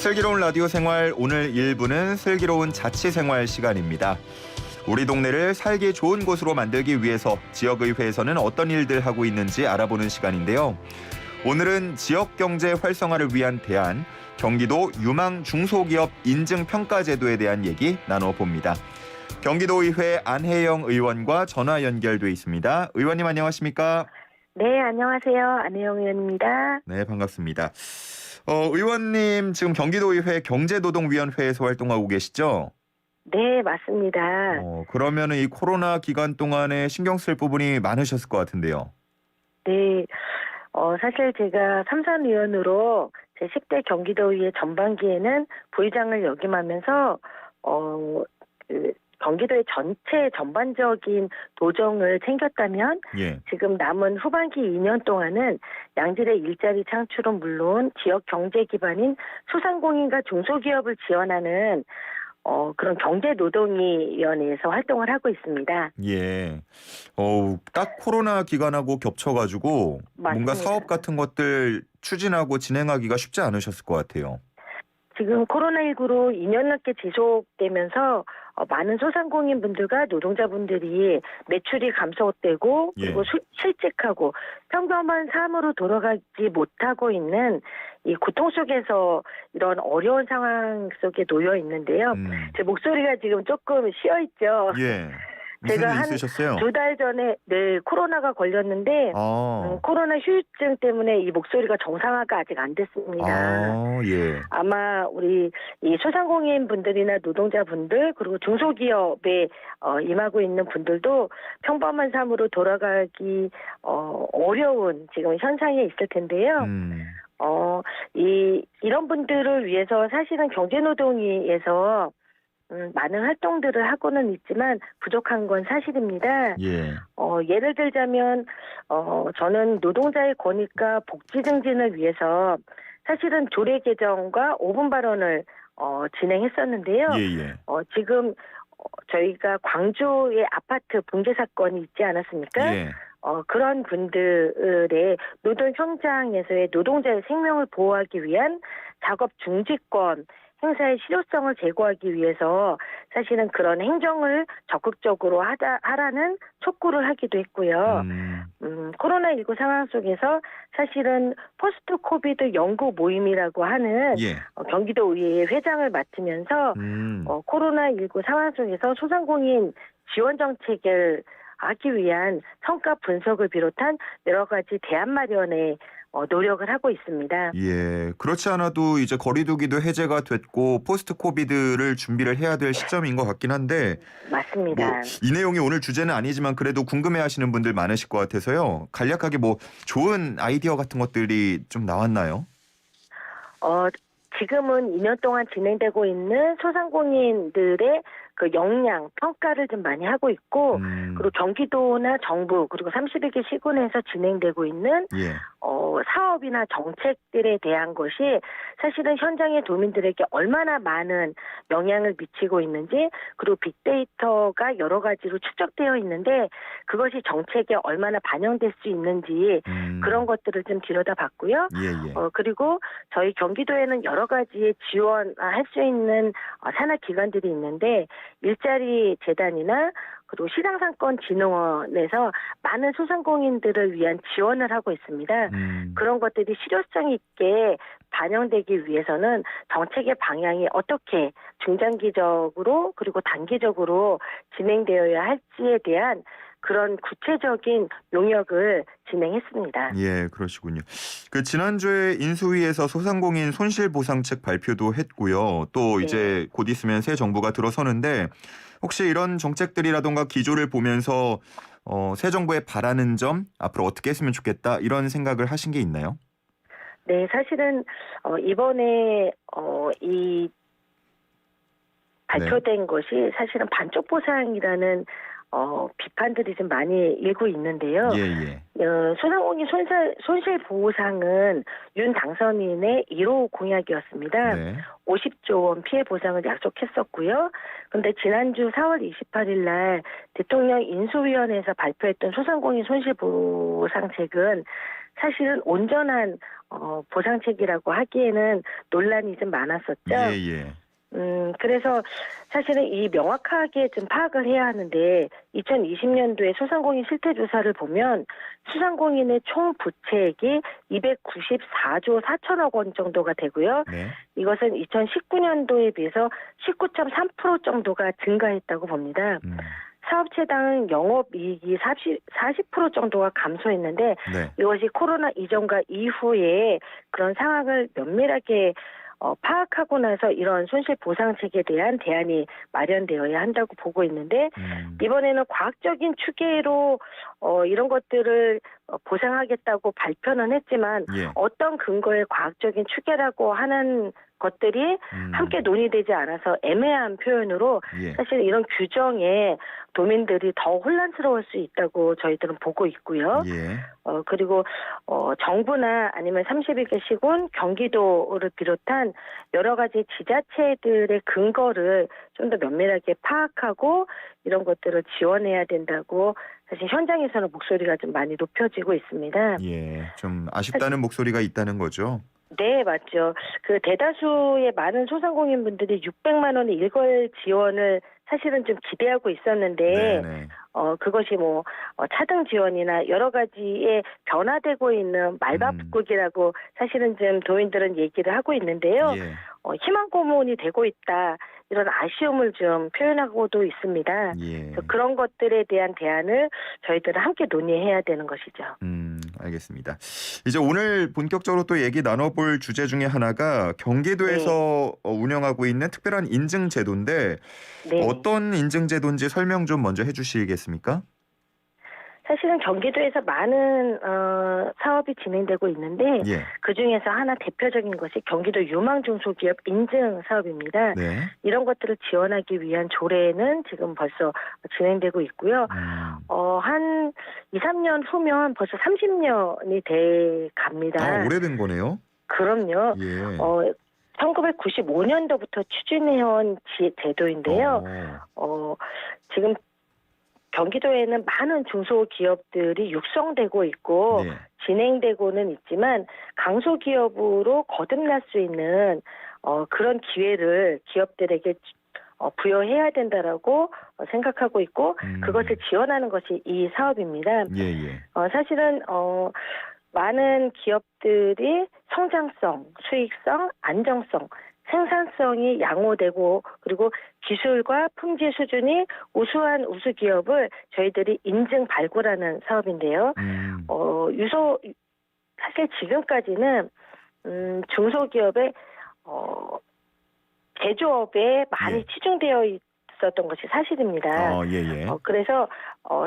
슬기로운 라디오 생활 오늘 1부는 슬기로운 자치생활 시간입니다. 우리 동네를 살기 좋은 곳으로 만들기 위해서 지역의회에서는 어떤 일들 하고 있는지 알아보는 시간인데요. 오늘은 지역경제 활성화를 위한 대안, 경기도 유망 중소기업 인증평가제도에 대한 얘기 나눠봅니다. 경기도의회 안혜영 의원과 전화 연결돼 있습니다. 의원님 안녕하십니까? 네, 안녕하세요. 안혜영 의원입니다. 네, 반갑습니다. 의원님 지금 경기도의회 경제노동위원회에서 활동하고 계시죠? 네, 맞습니다. 그러면 이 코로나 기간 동안에 신경 쓸 부분이 많으셨을 것 같은데요. 네, 사실 제가 삼선위원으로 제 10대 경기도의회 전반기에는 부의장을 역임하면서 경기도의 전체 전반적인 도정을 챙겼다면 예. 지금 남은 후반기 2년 동안은 양질의 일자리 창출은 물론 지역 경제 기반인 소상공인과 중소기업을 지원하는 그런 경제노동위원회에서 활동을 하고 있습니다. 예. 딱 코로나 기간하고 겹쳐가지고 맞습니다. 뭔가 사업 같은 것들 추진하고 진행하기가 쉽지 않으셨을 것 같아요. 지금 코로나19로 2년 넘게 지속되면서 많은 소상공인 분들과 노동자분들이 매출이 감소되고 그리고 실직하고 평범한 삶으로 돌아가지 못하고 있는 이 고통 속에서 이런 어려운 상황 속에 놓여 있는데요. 제 목소리가 지금 조금 쉬어 있죠. 예. 무슨 제가 일 한 있으셨어요? 2달 전에 코로나가 걸렸는데 코로나 휴유증 때문에 이 목소리가 정상화가 아직 안 됐습니다. 예. 아마 우리 이 소상공인 분들이나 노동자분들 그리고 중소기업에 임하고 있는 분들도 평범한 삶으로 돌아가기 어려운 지금 현상에 있을 텐데요. 이런 분들을 위해서 사실은 경제노동위에서 많은 활동들을 하고는 있지만 부족한 건 사실입니다. 예. 예를 들자면 저는 노동자의 권익과 복지 증진을 위해서 사실은 조례 개정과 5분 발언을 진행했었는데요. 예. 지금 저희가 광주의 아파트 붕괴 사건이 있지 않았습니까? 예. 그런 분들의 노동 현장에서의 노동자의 생명을 보호하기 위한 작업 중지권 행사의 실효성을 제고하기 위해서 사실은 그런 행정을 적극적으로 하라는 촉구를 하기도 했고요. 코로나19 상황 속에서 사실은 포스트 코비드 연구 모임이라고 하는 경기도 의회의 회장을 맡으면서 코로나19 상황 속에서 소상공인 지원 정책을 하기 위한 성과 분석을 비롯한 여러 가지 대안 마련에 노력을 하고 있습니다. 예, 그렇지 않아도 이제 거리두기도 해제가 됐고 포스트 코비드를 준비를 해야 될 시점인 것 같긴 한데 맞습니다. 이 내용이 오늘 주제는 아니지만 그래도 궁금해하시는 분들 많으실 것 같아서요. 간략하게 좋은 아이디어 같은 것들이 좀 나왔나요? 지금은 2년 동안 진행되고 있는 소상공인들의 그 역량, 평가를 좀 많이 하고 있고 그리고 경기도나 정부 그리고 31개 시군에서 진행되고 있는 사업이나 정책들에 대한 것이 사실은 현장의 도민들에게 얼마나 많은 영향을 미치고 있는지 그리고 빅데이터가 여러 가지로 축적되어 있는데 그것이 정책에 얼마나 반영될 수 있는지 그런 것들을 좀 들여다봤고요. 그리고 저희 경기도에는 여러 가지의 지원할 수 있는 산하기관들이 있는데 일자리 재단이나 그리고 시장상권진흥원에서 많은 소상공인들을 위한 지원을 하고 있습니다. 그런 것들이 실효성 있게 반영되기 위해서는 정책의 방향이 어떻게 중장기적으로 그리고 단기적으로 진행되어야 할지에 대한 그런 구체적인 용역을 진행했습니다. 예, 그러시군요. 지난주에 인수위에서 소상공인 손실보상책 발표도 했고요. 또 이제 곧 있으면 새 정부가 들어서는데 혹시 이런 정책들이라던가 기조를 보면서 새 정부에 바라는 점 앞으로 어떻게 했으면 좋겠다 이런 생각을 하신 게 있나요? 네, 사실은 이번에 이 발표된 것이 사실은 반쪽 보상이라는 비판들이 좀 많이 일고 있는데요. 소상공인 손실보상은 윤 당선인의 1호 공약이었습니다. 50조 원 피해 보상을 약속했었고요. 그런데 지난주 4월 28일 날 대통령 인수위원회에서 발표했던 소상공인 손실보상책은 사실은 온전한 보상책이라고 하기에는 논란이 좀 많았었죠. 예. 그래서 사실은 이 명확하게 좀 파악을 해야 하는데 2020년도에 소상공인 실태조사를 보면 소상공인의 총 부채액이 294조 4천억 원 정도가 되고요. 네. 이것은 2019년도에 비해서 19.3% 정도가 증가했다고 봅니다. 사업체당 영업이익이 40% 정도가 감소했는데 네. 이것이 코로나 이전과 이후에 그런 상황을 면밀하게 파악하고 나서 이런 손실 보상책에 대한 대안이 마련되어야 한다고 보고 있는데 이번에는 과학적인 추계로 이런 것들을 보상하겠다고 발표는 했지만 예. 어떤 근거의 과학적인 추계라고 하는 것들이 함께 논의되지 않아서 애매한 표현으로 예. 사실 이런 규정에 도민들이 더 혼란스러울 수 있다고 저희들은 보고 있고요. 예. 그리고 정부나 아니면 31개 시군, 경기도를 비롯한 여러 가지 지자체들의 근거를 좀 더 면밀하게 파악하고 이런 것들을 지원해야 된다고 사실 현장에서는 목소리가 좀 많이 높여지고 있습니다. 예. 좀 아쉽다는 목소리가 있다는 거죠. 네, 맞죠. 그 대다수의 많은 소상공인 분들이 600만 원의 일괄 지원을 사실은 좀 기대하고 있었는데 네네. 그것이 뭐 차등 지원이나 여러 가지의 변화되고 있는 말바꾸기라고 사실은 좀 도민들은 얘기를 하고 있는데요. 예. 희망 고문이 되고 있다. 이런 아쉬움을 좀 표현하고도 있습니다. 예. 그런 것들에 대한 대안을 저희들은 함께 논의해야 되는 것이죠. 알겠습니다. 이제 오늘 본격적으로 또 얘기 나눠볼 주제 중에 하나가 경기도에서 운영하고 있는 특별한 인증 제도인데 네. 어떤 인증 제도인지 설명 좀 먼저 해주시겠습니까? 사실은 경기도에서 많은 사업이 진행되고 있는데 예. 그중에서 하나 대표적인 것이 경기도 유망중소기업 인증 사업입니다. 네. 이런 것들을 지원하기 위한 조례는 지금 벌써 진행되고 있고요. 한 2, 3년 후면 벌써 30년이 돼 갑니다. 아, 오래된 거네요. 그럼요. 예. 1995년도부터 추진해온 제도인데요. 지금 경기도에는 많은 중소기업들이 육성되고 있고 네. 진행되고는 있지만 강소기업으로 거듭날 수 있는 그런 기회를 기업들에게 부여해야 된다라고 생각하고 있고 그것을 지원하는 것이 이 사업입니다. 예. 사실은 많은 기업들이 성장성, 수익성, 안정성, 생산성이 양호되고 그리고 기술과 품질 수준이 우수한 우수기업을 저희들이 인증 발굴하는 사업인데요. 사실 지금까지는 중소기업의 제조업에 많이 치중되어 있었던 것이 사실입니다. 예. 그래서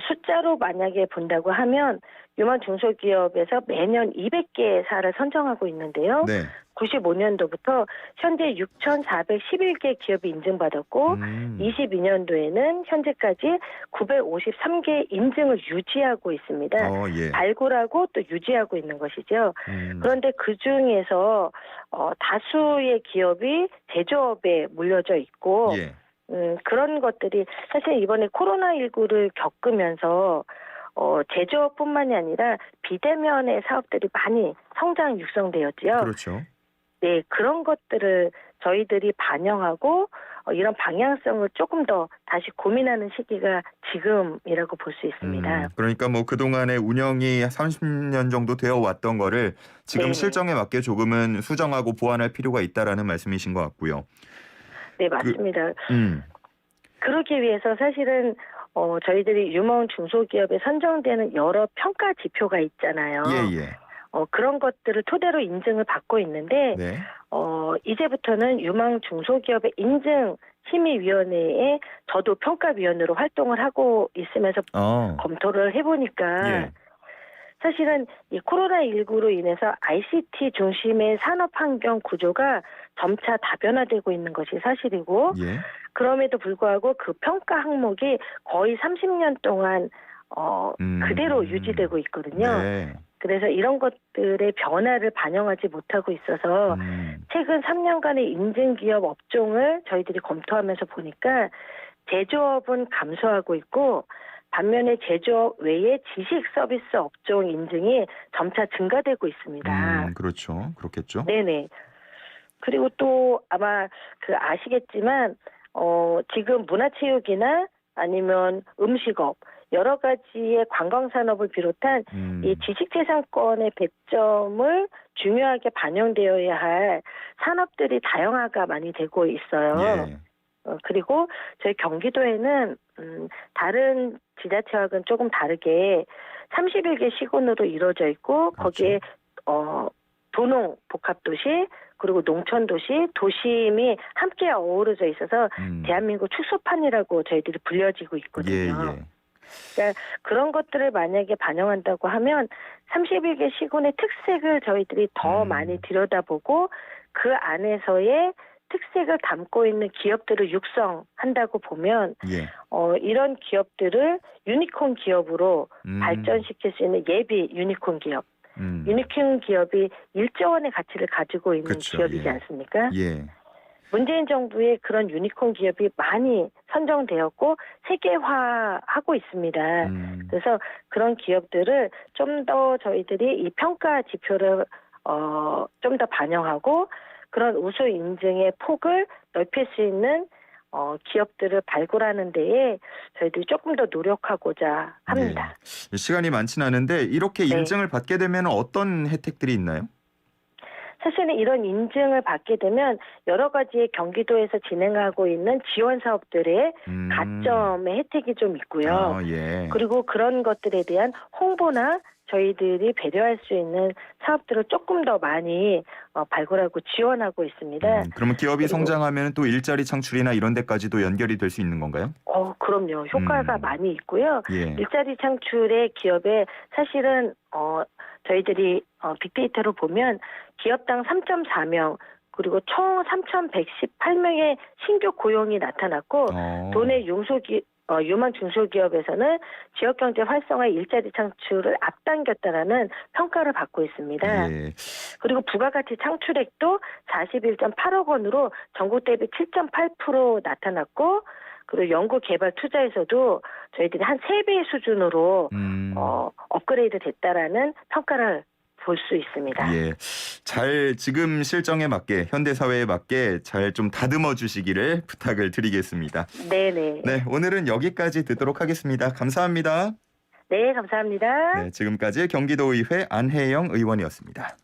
숫자로 만약에 본다고 하면 유망 중소기업에서 매년 200개사를 선정하고 있는데요. 네. 95년도부터 현재 6,411개 기업이 인증받았고 22년도에는 현재까지 953개 인증을 유지하고 있습니다. 예. 발굴하고 또 유지하고 있는 것이죠. 그런데 그중에서 다수의 기업이 제조업에 물려져 있고 예. 그런 것들이 사실 이번에 코로나19를 겪으면서 제조업뿐만이 아니라 비대면의 사업들이 많이 성장 육성되었지요. 그렇죠. 네, 그런 것들을 저희들이 반영하고 이런 방향성을 조금 더 다시 고민하는 시기가 지금이라고 볼 수 있습니다. 그러니까 뭐 그동안의 운영이 30년 정도 되어 왔던 거를 지금 네네. 실정에 맞게 조금은 수정하고 보완할 필요가 있다라는 말씀이신 것 같고요. 네, 맞습니다. 그러기 위해서 사실은 저희들이 유망 중소기업에 선정되는 여러 평가 지표가 있잖아요. 예. 그런 것들을 토대로 인증을 받고 있는데 네. 이제부터는 유망 중소기업의 인증 심의위원회에 저도 평가위원으로 활동을 하고 있으면서 검토를 해보니까 예. 사실은 이 코로나19로 인해서 ICT 중심의 산업환경 구조가 점차 다변화되고 있는 것이 사실이고 예. 그럼에도 불구하고 그 평가 항목이 거의 30년 동안 그대로 유지되고 있거든요. 네. 그래서 이런 것들의 변화를 반영하지 못하고 있어서 최근 3년간의 인증기업 업종을 저희들이 검토하면서 보니까 제조업은 감소하고 있고 반면에 제조업 외에 지식 서비스 업종 인증이 점차 증가되고 있습니다. 그렇죠. 그렇겠죠. 네네. 그리고 또 아마 아시겠지만 지금 문화체육이나 아니면 음식업 여러 가지의 관광산업을 비롯한 이 지식재산권의 배점을 중요하게 반영되어야 할 산업들이 다양화가 많이 되고 있어요. 예. 그리고 저희 경기도에는 다른 지자체와는 조금 다르게 31개 시군으로 이루어져 있고 그렇죠. 거기에 도농 복합도시 그리고 농촌도시, 도심이 함께 어우러져 있어서 대한민국 축소판이라고 저희들이 불려지고 있거든요. 예. 그러니까 그런 것들을 만약에 반영한다고 하면 31개 시군의 특색을 저희들이 더 많이 들여다보고 그 안에서의 특색을 담고 있는 기업들을 육성한다고 보면 예. 이런 기업들을 유니콘 기업으로 발전시킬 수 있는 예비 유니콘 기업. 유니콘 기업이 1조 원의 가치를 가지고 있는 그렇죠. 기업이지 예. 않습니까? 예. 문재인 정부의 그런 유니콘 기업이 많이 선정되었고 세계화하고 있습니다. 그래서 그런 기업들을 좀 더 저희들이 이 평가 지표를 좀 더 반영하고 그런 우수 인증의 폭을 넓힐 수 있는 기업들을 발굴하는 데에 저희들이 조금 더 노력하고자 합니다. 예. 시간이 많지는 않은데 이렇게 네. 인증을 받게 되면 어떤 혜택들이 있나요? 사실은 이런 인증을 받게 되면 여러 가지의 경기도에서 진행하고 있는 지원 사업들의 가점의 혜택이 좀 있고요. 예. 그리고 그런 것들에 대한 홍보나 저희들이 배려할 수 있는 사업들을 조금 더 많이 발굴하고 지원하고 있습니다. 그러면 기업이 성장하면 또 일자리 창출이나 이런 데까지도 연결이 될 수 있는 건가요? 그럼요. 효과가 많이 있고요. 예. 일자리 창출의 기업에 사실은 저희들이 빅데이터로 보면 기업당 3.4명 그리고 총 3,118명의 신규 고용이 나타났고 도내 유망 중소기업에서는 지역경제 활성화 일자리 창출을 앞당겼다라는 평가를 받고 있습니다. 예. 그리고 부가가치 창출액도 41.8억 원으로 전국 대비 7.8% 나타났고 그리고 연구 개발 투자에서도 저희들이 한 3배의 수준으로 업그레이드 됐다라는 평가를 볼 수 있습니다. 예. 잘 지금 실정에 맞게 현대 사회에 맞게 잘 좀 다듬어 주시기를 부탁을 드리겠습니다. 네네. 네, 오늘은 여기까지 듣도록 하겠습니다. 감사합니다. 네, 감사합니다. 네, 지금까지 경기도의회 안혜영 의원이었습니다.